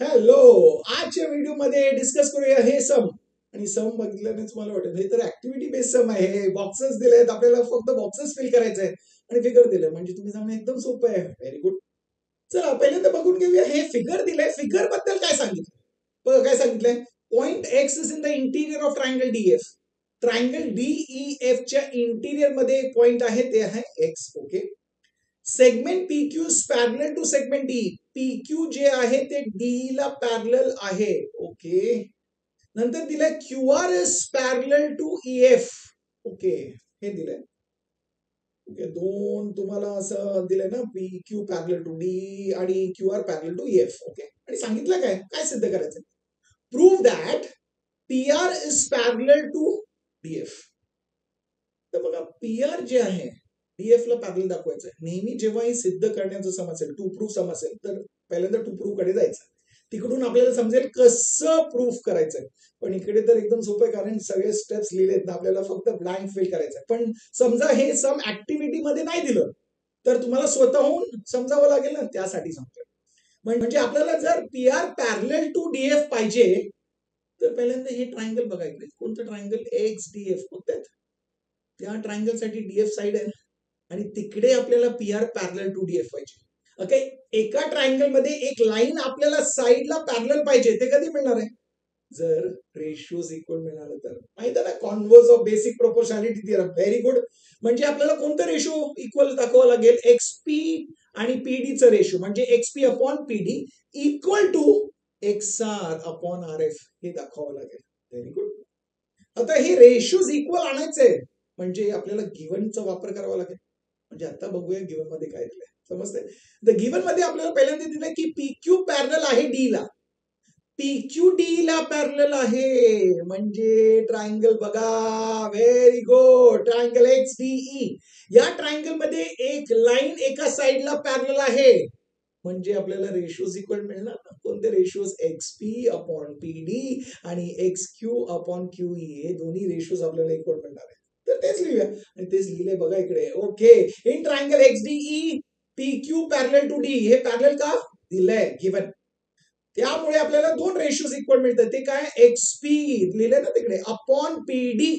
Hello. आजच्या व्हिडिओमध्ये discuss करूया हे सम. आणि सम बघितल्यानेच मला वाटेल हे तर ऍक्टिव्हिटी बेस्ड सम आहे. बॉक्सेस दिलेत आपल्याला, फक्त बॉक्सेस फिल करायचे आहेत आणि फिगर दिले म्हणजे तुम्ही सांगणं एकदम सोपं आहे. Very good. चला पहिल्यांदा बघून घेऊया. हे फिगर दिलंय, फिगर बद्दल काय सांगितलं बघा. काय सांगितलंय? Point X is in the interior of triangle DF. Triangle DEF च्या इंटिरियर मध्ये एक पॉइंट आहे, ते आहे X. Okay. Segment PQ is parallel to segment D. PQ जे आहे ते डी ला पॅरलल आहे. ओके. नंतर दिलंय QR is parallel to EF. Okay, हे दिलंय. ओके, दोन तुम्हाला असं दिलंय ना, PQ पॅरलल टू डी आणि QR parallel to EF. Okay. आणि सांगितलं काय काय सिद्ध करायचं? Prove that PR is parallel to DF. तर बघा, PR जे आहे DF ला पॅरलल दाखवायचं आहे. नेहमी जेव्हा हे सिद्ध करण्याचं सम असेल, टू प्रूफ सम असेल, तर पहिल्यांदा टू प्रूफ कडे जायचं. तिकडून आपल्याला समजेल कसं प्रूफ करायचंय. पण इकडे तर एकदम सोपं आहे, कारण सगळे स्टेप्स लिहिलेत ना, आपल्याला फक्त ब्लँक फिल करायचंय. पण समजा हे सम ऍक्टिव्हिटी मध्ये नाही दिलं तर तुम्हाला स्वतःहून समजावं लागेल ना, त्यासाठी सांगतोय. म्हणजे आपल्याला जर PR पॅरलल टू DF पाहिजे तर पहिल्यांदा हे ट्रायंगल बघायचं. कोणतं ट्रायंगल? XDF. कोणतं? त्या ट्रायंगल साठी DF साइड आहे आणि तिकडे आपल्याला PR पॅरलल टू DF पाहिजे. ओके. एका ट्रायंगल मध्ये एक लाईन आपल्याला साइडला पॅरलल पाहिजे. ते कधी मिळणार आहे? जर रेशिओज इक्वल मिळालं तर. माहिती आहे ना, converse of basic proportionality theorem. Very good. म्हणजे आपल्याला कोणतं रेशिओ इक्वल दाखवावं लागेल? XP आणि PD चं रेशिओ, म्हणजे XP upon PD equal to XR upon RF हे दाखवावं लागेल. Very good. आता हे रेशिओज इक्वल आणायचंय म्हणजे आपल्याला गिव्हनचा वापर करावा लागेल. म्हणजे आता बघूया गिव्हन मध्ये काय दिलंय. समजतंय? द गिव्हन मध्ये आपल्याला पहिल्यांदा दिलंय की PQ पॅरलल आहे डी ला. PQ डी ला पॅरलल आहे म्हणजे ट्रायंगल बघा. Very good. Triangle XDE. या ट्रायंगल मध्ये एक लाईन एका साइडला पॅरलल आहे म्हणजे आपल्याला रेशिओज इक्वल मिळणार ना. कोणते रेशिओज? XP अपॉन PD आणि XQ अपॉन QE. हे दोन्ही रेशिओज आपल्याला इक्वल मिळणार आहे. तर तेच लिहूया आणि तेच लिहिले बघा इकडे. Okay. In triangle XDE PQ parallel to D. हे पॅरलल का दिलंय गिव्हन. त्यामुळे आपल्याला दोन रेशिओज इक्वल मिळतात. ते काय? XP लिहिले ना तिकडे upon PD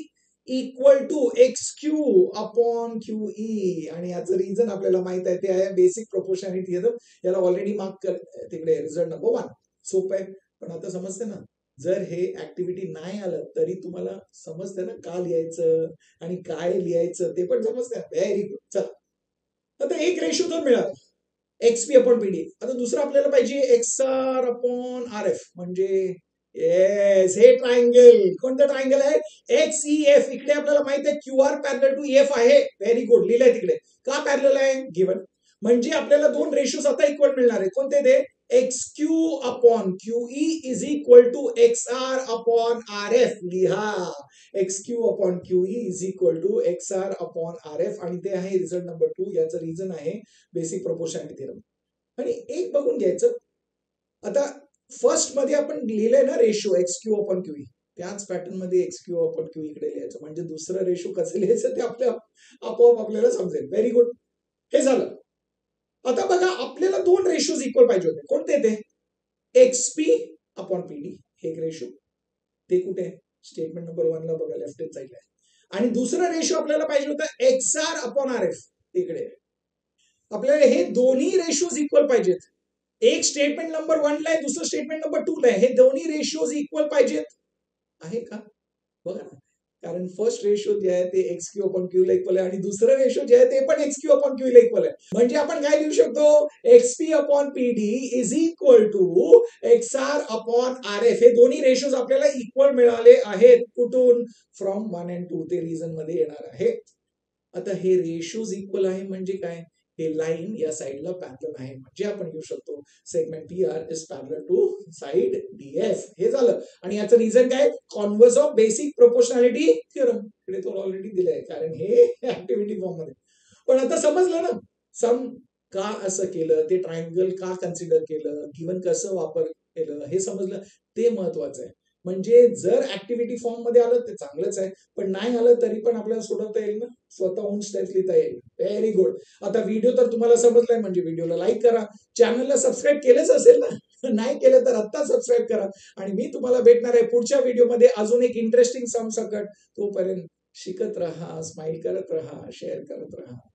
equal to XQ upon QE. आणि याचं रिझन आपल्याला माहित आहे, ते आहे बेसिक प्रोपोर्शनॅलिटी थिअरम. याला ऑलरेडी मार्क तिकडे रिझल्ट नंबर 1. सोपं आहे. पण आता समजते ना, जर हे ऍक्टिव्हिटी नाही आलं तरी तुम्हाला समजते ना का लिहायचं आणि काय लिहायचं ते पण समजते. Very good. चला, आता एक रेशिओ तर मिळाला XP अपॉन PD. आता दुसरं आपल्याला पाहिजे XR अपॉन RF. म्हणजे येस, हे ट्रायंगल. कोणतं ट्रायंगल आहे? XEF. इकडे आपल्याला माहित आहे QR पॅरलल टू EF आहे. Very good. लिहिलंय तिकडे. का पॅरलल आहे? गिव्हन. म्हणजे आपल्याला दोन रेशिओज आता इक्वल मिळणार आहेत. कोणते ते? XQ upon QE is equal to XR upon RF. लिहा. XQ upon QE is equal to XR upon RF. आणि ते आहे रिझल्ट नंबर 2. याचं रिझन आहे बेसिक प्रोपोर्शनॅलिटी थिअरम. आणि एक बघून घ्यायचं. आता फर्स्ट मध्ये आपण लिहिलंय ना रेशिओ XQ अपॉन QE. त्याच पॅटर्न मध्ये XQ अपॉन QE इकडे लिहायचं. म्हणजे दुसरं रेशिओ कसं लिहायचं ते आपोआप आपल्याला समजेल. Very good. हे झालं. आता बघा, आपल्याला दोन रेशिओज इक्वल पाहिजे होते. कोणते ते? XP अपॉन PD हे एक रेशिओ. ते कुठे? स्टेटमेंट नंबर 1 ला बघा, लेफ्ट हँड साइडला आहे. आणि दुसरा रेशिओ आपल्याला पाहिजे होता XR अपॉन RF. इकडे आपल्याला हे दोन्ही रेशिओज इक्वल पाहिजेत. एक स्टेटमेंट नंबर 1 ला आहे, दुसरं स्टेटमेंट नंबर 2 ला आहे. हे दोन्ही रेशिओज इक्वल पाहिजेत. आहे का? बघा ना, कारण फर्स्ट रेशिओ जे आहे ते XQ अपॉन Q ला इक्वल आहे आणि दुसरं रेशिओ जे आहे ते पण XQ अपॉन Q ला इक्वल आहे. म्हणजे आपण काय लिहू शकतो? XP upon PD is equal to XR upon RF. हे दोन्ही रेशिओज आपल्याला इक्वल मिळाले आहेत. कुठून? From 1 and 2. ते रिझन मध्ये येणार आहे. आता हे रेशिओज इक्वल आहे म्हणजे काय? हे लाईन या साइडला पॅरलल आहे म्हणजे आपण घेऊ शकतो segment PR is parallel to side DF. हे झालं. आणि याचं रिझन काय? Converse of basic proportionality theorem. इकडे तो ऑलरेडी दिलाय, कारण हे ऍक्टिव्हिटी फॉर्म मध्ये. पण आता समजलं ना सम का असं केलं, ते ट्रायंगल का कन्सिडर केलं, गिव्हन कसं वापर केलं, हे समजलं. ते महत्वाचं आहे. म्हणजे जर ऍक्टिव्हिटी फॉर्म मध्ये आलं ते चांगलंच आहे, पण नाही आलं तरी पण आपल्याला सोडवता येईल ना, स्वतःहून स्टेप्स लिहिता येईल. Very good. आता व्हिडिओ तर तुम्हाला समजलाय म्हणजे व्हिडिओला लाईक करा, चॅनलला सबस्क्राईब केलंच असेल ना. नाही केलं तर आत्ता सबस्क्राईब करा. आणि मी तुम्हाला भेटणार आहे पुढच्या व्हिडिओमध्ये अजून एक इंटरेस्टिंग सम सकट. तोपर्यंत शिकत राहा, स्माइल करत राहा, शेअर करत राहा.